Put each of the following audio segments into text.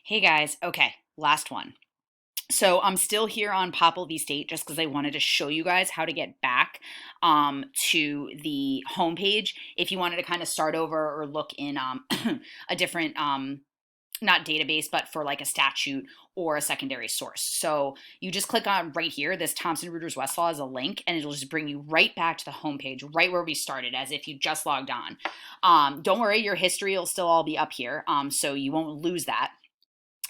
Hey guys, okay, last one. So I'm still here on Popple v State just because I wanted to show you guys how to get back to the homepage if you wanted to kind of start over or look in a different, not database, but for like a statute or a secondary source. So you just click on right here, this Thomson Reuters Westlaw is a link, and it'll just bring you right back to the homepage, right where we started, as if you just logged on. Don't worry, your history will still all be up here, so you won't lose that.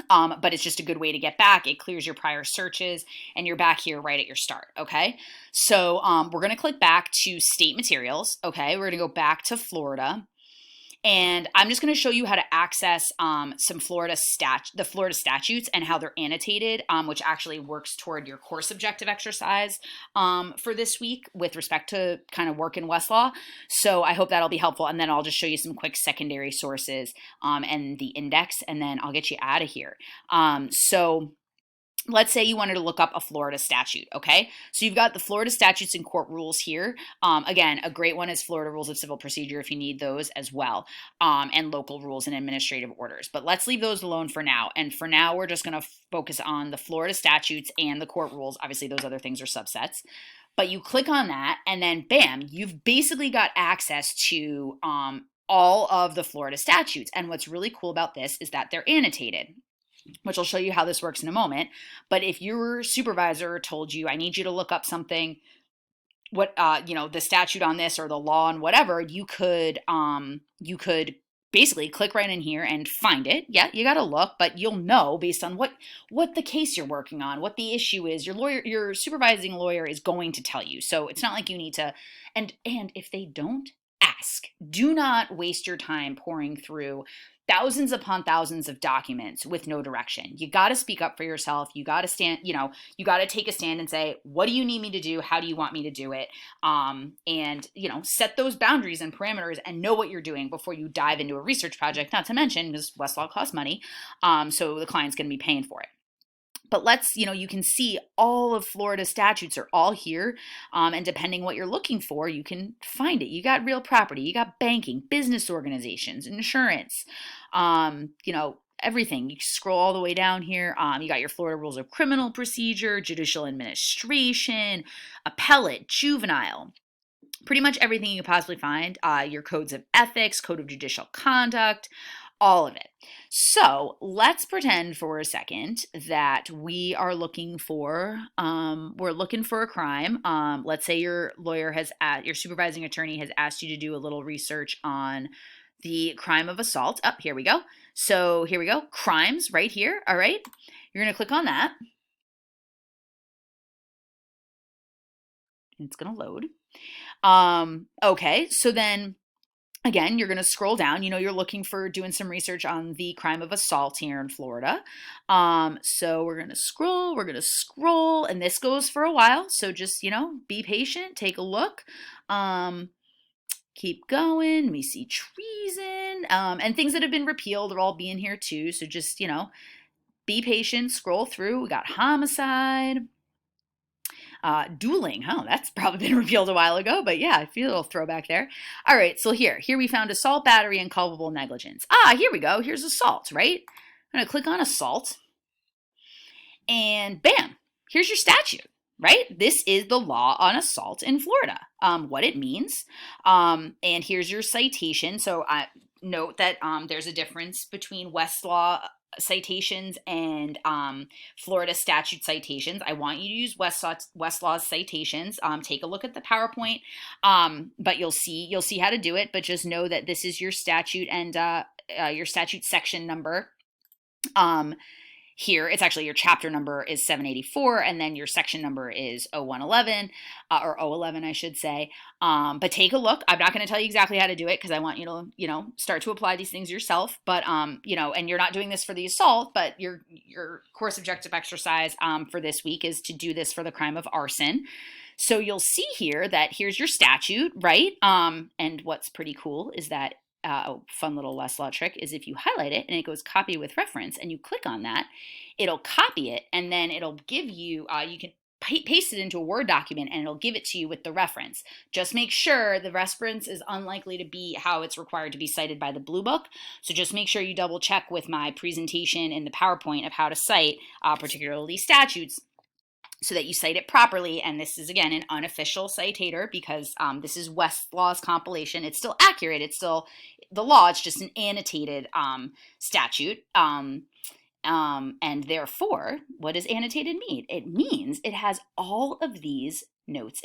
But it's just a good way to get back. It clears your prior searches and you're back here right at your start. Okay. So we're going to click back to state materials. Okay. We're going to go back to Florida. And I'm just going to show you how to access the Florida statutes and how they're annotated, which actually works toward your course objective exercise for this week with respect to kind of work in Westlaw. So I hope that'll be helpful. And then I'll just show you some quick secondary sources and the index, and then I'll get you out of here. So let's say you wanted to look up a Florida statute, okay? So you've got the Florida statutes and court rules here. Again, a great one is Florida Rules of Civil Procedure if you need those as well, and local rules and administrative orders. But let's leave those alone for now. And for now, we're just going to focus on the Florida statutes and the court rules. Obviously, those other things are subsets. But you click on that, and then bam, you've basically got access to all of the Florida statutes. And what's really cool about this is that they're annotated, which I'll show you how this works in a moment. But if your supervisor told you, I need you to look up something, what, the statute on this or the law on whatever, you could basically click right in here and find it. Yeah, you got to look, but you'll know based on what the case you're working on, what the issue is. Your supervising lawyer is going to tell you. So it's not like you need to, and if they don't, ask. Do not waste your time pouring through thousands upon thousands of documents with no direction. You got to speak up for yourself. You got to stand, you got to take a stand and say, what do you need me to do? How do you want me to do it? And set those boundaries and parameters and know what you're doing before you dive into a research project, not to mention because Westlaw costs money. So the client's going to be paying for it. But you can see all of Florida statutes are all here. And depending what you're looking for, you can find it. You got real property, you got banking, business organizations, insurance, everything. You scroll all the way down here. You got your Florida Rules of Criminal Procedure, Judicial Administration, Appellate, Juvenile. Pretty much everything you can possibly find. Your codes of ethics, code of judicial conduct, all of it. So let's pretend for a second that we are looking for a crime. Let's say your your supervising attorney has asked you to do a little research on the crime of assault. Up here we go. So here we go. Crimes right here. All right. You're going to click on that. It's going to load. Okay. So then again, you're going to scroll down. You're looking for doing some research on the crime of assault here in Florida. So we're going to scroll, and this goes for a while. So just, be patient, take a look. Keep going. We see treason, and things that have been repealed will all be in here too. So just, be patient, scroll through. We got homicide. Dueling, that's probably been repealed a while ago, but yeah, I feel a little throwback there. All right, so here we found assault, battery, and culpable negligence. Here we go. Here's assault, right? I'm going to click on assault, and bam, here's your statute, right? This is the law on assault in Florida, what it means, and here's your citation. So note that there's a difference between Westlaw citations and Florida statute citations. I want you to use Westlaw's citations. Take a look at the PowerPoint, but you'll see how to do it. But just know that this is your statute and your statute section number. Here, it's actually your chapter number is 784, and then your section number is 0111, or 011, I should say. But take a look. I'm not going to tell you exactly how to do it because I want you to, start to apply these things yourself. But, and you're not doing this for the assault, but your course objective exercise for this week is to do this for the crime of arson. So you'll see here that here's your statute, right? And what's pretty cool is that fun little Westlaw trick is if you highlight it and it goes copy with reference and you click on that, it'll copy it and then it'll give you, you can paste it into a Word document and it'll give it to you with the reference. Just make sure the reference is unlikely to be how it's required to be cited by the Blue Book. So just make sure you double check with my presentation in the PowerPoint of how to cite particularly statutes, so that you cite it properly. And this is, again, an unofficial citator because this is Westlaw's compilation. It's still accurate. It's still the law. It's just an annotated statute. And therefore, what does annotated mean? It means it has all of these notes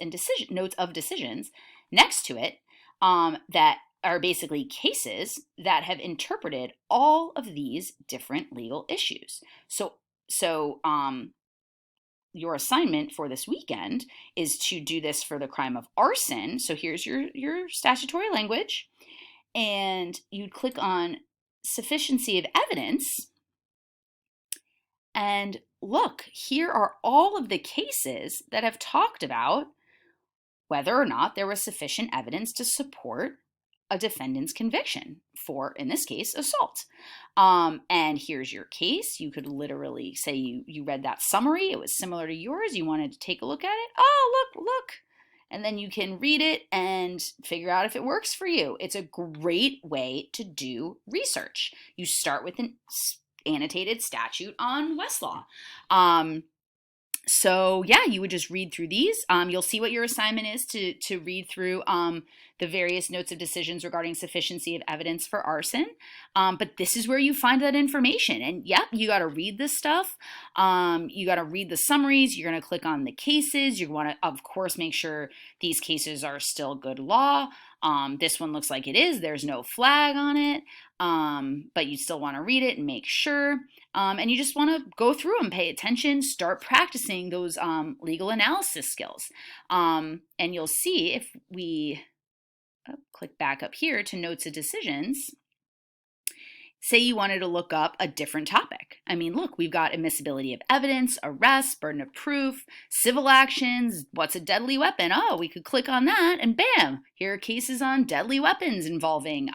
of decisions next to it that are basically cases that have interpreted all of these different legal issues. So your assignment for this weekend is to do this for the crime of arson. So here's your statutory language, and you'd click on sufficiency of evidence. And look, here are all of the cases that have talked about whether or not there was sufficient evidence to support a defendant's conviction for, in this case, assault. And here's your case. You could literally say you read that summary. It was similar to yours. You wanted to take a look at it. Oh, look. And then you can read it and figure out if it works for you. It's a great way to do research. You start with an annotated statute on Westlaw. So yeah, you would just read through these. You'll see what your assignment is to read through the various notes of decisions regarding sufficiency of evidence for arson. But this is where you find that information. And yep, you got to read this stuff. You got to read the summaries. You're going to click on the cases. You want to, of course, make sure these cases are still good law. This one looks like it is. There's no flag on it. But you still want to read it and make sure. And you just want to go through and pay attention, start practicing those legal analysis skills. And you'll see if we click back up here to notes of decisions. Say you wanted to look up a different topic. I mean, look, we've got admissibility of evidence, arrest, burden of proof, civil actions, what's a deadly weapon? Oh, we could click on that and bam, here are cases on deadly weapons involving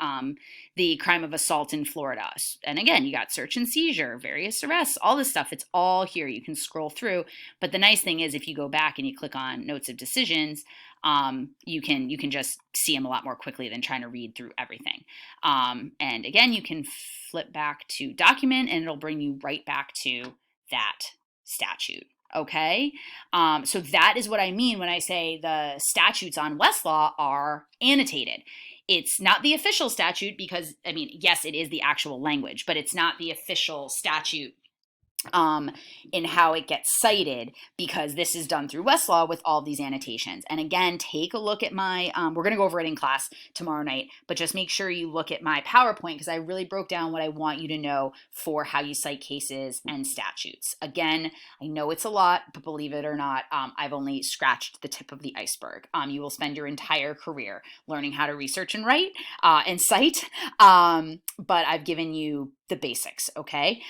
the crime of assault in Florida. And again, you got search and seizure, various arrests, all this stuff. It's all here. You can scroll through. But the nice thing is if you go back and you click on notes of decisions, you can just see them a lot more quickly than trying to read through everything. And again, you can flip back to document and it'll bring you right back to that statute. Okay. So that is what I mean when I say the statutes on Westlaw are annotated. It's not the official statute because, I mean, yes, it is the actual language, but it's not the official statute in how it gets cited, because this is done through Westlaw with all these annotations. And again, take a look at my, we're going to go over it in class tomorrow night, but just make sure you look at my PowerPoint because I really broke down what I want you to know for how you cite cases and statutes. Again, I know it's a lot, but believe it or not, I've only scratched the tip of the iceberg. You will spend your entire career learning how to research and write and cite, but I've given you the basics, okay?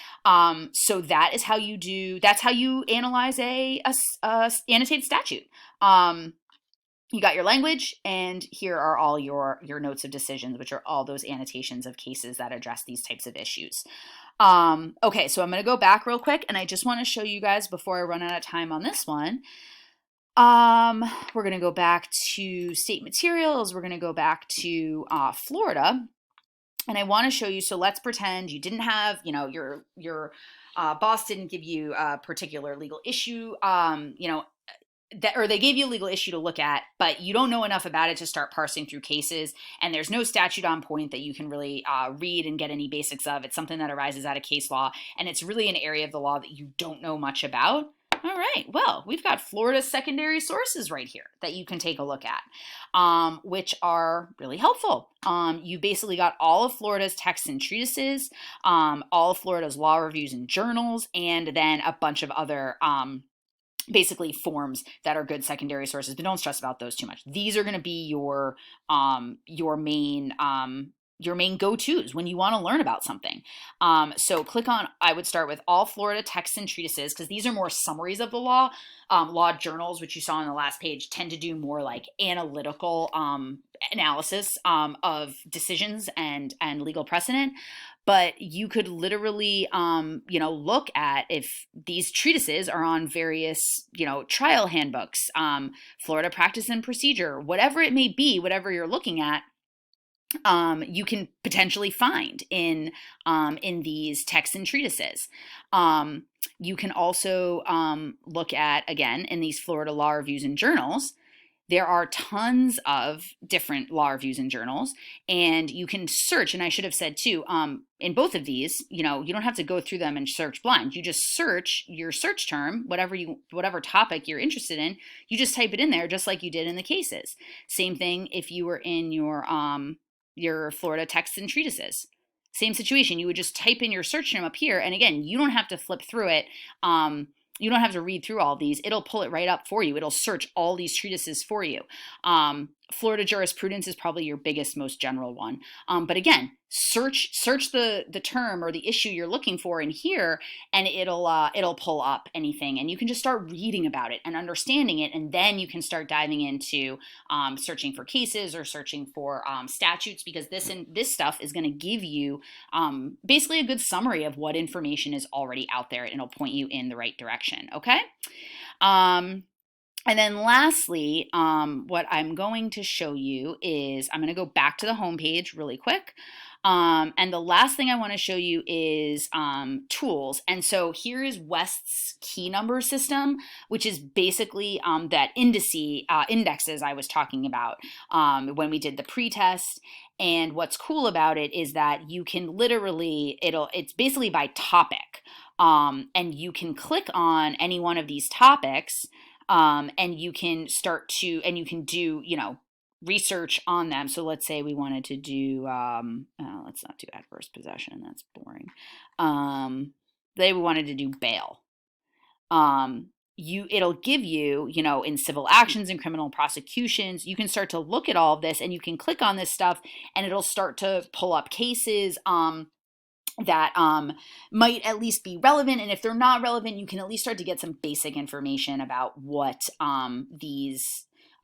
So that is how you do, that's how you analyze a annotated statute. You got your language, and here are all your notes of decisions, which are all those annotations of cases that address these types of issues. Okay, so I'm going to go back real quick, and I just want to show you guys before I run out of time on this one. We're going to go back to state materials. We're going to go back to Florida. And I want to show you, so let's pretend you didn't have, you know, your boss didn't give you a particular legal issue, or they gave you a legal issue to look at, but you don't know enough about it to start parsing through cases, and there's no statute on point that you can really read and get any basics of. It's something that arises out of case law, and it's really an area of the law that you don't know much about. All right, well, we've got Florida's secondary sources right here that you can take a look at, which are really helpful. You basically got all of Florida's texts and treatises, all of Florida's law reviews and journals, and then a bunch of other basically forms that are good secondary sources, but don't stress about those too much. These are going to be your main go-tos when you want to learn about something. So click on, I would start with all Florida texts and treatises, because these are more summaries of the law. Law journals, which you saw on the last page, tend to do more like analytical analysis of decisions and legal precedent. but you could literally, look at if these treatises are on various, trial handbooks, Florida Practice and Procedure, whatever it may be, whatever you're looking at, you can potentially find in these texts and treatises. You can also look at, again, in these Florida law reviews and journals. There are tons of different law reviews and journals, and you can search. And I should have said too, in both of these, you don't have to go through them and search blind. You just search your search term, whatever topic you're interested in. You just type it in there, just like you did in the cases. Same thing if you were in your Florida texts and treatises. Same situation. You would just type in your search term up here, and again, you don't have to flip through it. You don't have to read through all these. It'll pull it right up for you. It'll search all these treatises for you. Florida jurisprudence is probably your biggest, most general one. But again, search the term or the issue you're looking for in here, and it'll pull up anything, and you can just start reading about it and understanding it, and then you can start diving into searching for cases or searching for statutes, because this stuff is going to give you basically a good summary of what information is already out there, and it'll point you in the right direction. Okay. And then lastly, what I'm going to show you is I'm going to go back to the homepage really quick. And the last thing I want to show you is tools. And so here is West's key number system, which is basically that indexes I was talking about when we did the pretest. And what's cool about it is that you can literally, it's basically by topic. And you can click on any one of these topics. And you can do, research on them. So let's say we wanted to do, let's not do adverse possession. That's boring. They wanted to do bail. It'll give you, in civil actions and criminal prosecutions, you can start to look at all of this, and you can click on this stuff, and it'll start to pull up cases, that might at least be relevant. And if they're not relevant, you can at least start to get some basic information about what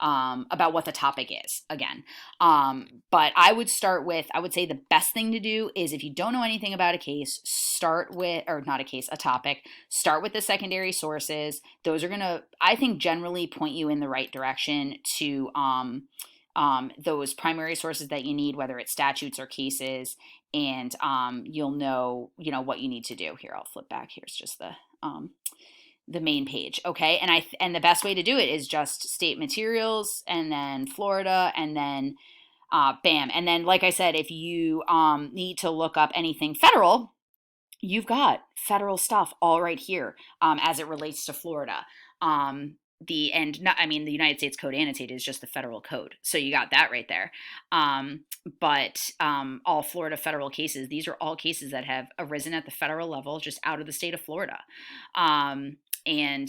about what the topic is again. But I would say the best thing to do is, if you don't know anything about a case, start with the secondary sources. Those are going to, I think, generally point you in the right direction to those primary sources that you need, whether it's statutes or cases, and you'll know what you need to do. Here, I'll flip back. Here's just the main page. Okay, and the best way to do it is just state materials, and then Florida, and then bam. And then, like I said, if you need to look up anything federal, you've got federal stuff all right here as it relates to Florida. The United States Code Annotated is just the federal code. So you got that right there. But all Florida federal cases, these are all cases that have arisen at the federal level, just out of the state of Florida. And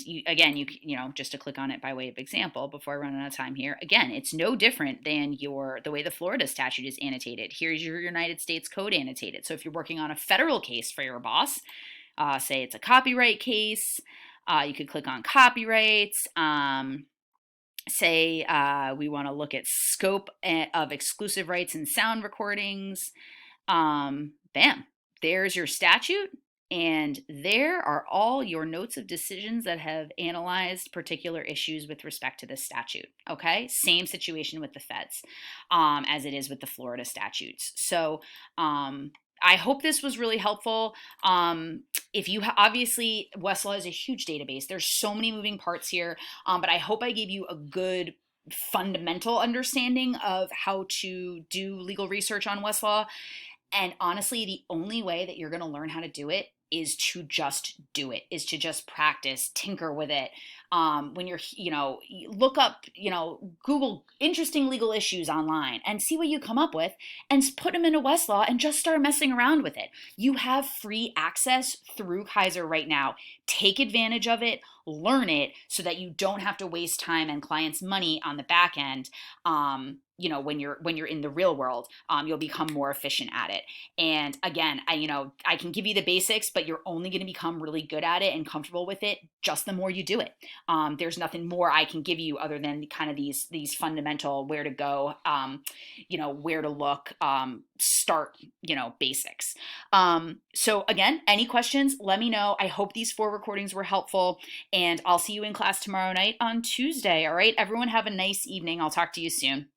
just to click on it by way of example, before I run out of time here, again, it's no different than the way the Florida statute is annotated. Here's your United States Code Annotated. So if you're working on a federal case for your boss, say it's a copyright case, you could click on copyrights. Say we want to look at scope of exclusive rights and sound recordings. Bam, there's your statute. And there are all your notes of decisions that have analyzed particular issues with respect to this statute. Okay, same situation with the feds as it is with the Florida statutes. So I hope this was really helpful. If you obviously, Westlaw is a huge database. There's so many moving parts here, but I hope I gave you a good fundamental understanding of how to do legal research on Westlaw. And honestly, the only way that you're going to learn how to do it is to just do it, is to just practice, tinker with it. When you're, look up, Google interesting legal issues online and see what you come up with, and put them into Westlaw and just start messing around with it. You have free access through Kaiser right now. Take advantage of it, learn it, so that you don't have to waste time and clients' money on the back end. when you're in the real world, you'll become more efficient at it. And again, I can give you the basics, but you're only going to become really good at it and comfortable with it just the more you do it. There's nothing more I can give you other than kind of these fundamental where to go, where to look, start, basics. So again, any questions, let me know. I hope these 4 recordings were helpful, and I'll see you in class tomorrow night on Tuesday. All right, everyone have a nice evening. I'll talk to you soon.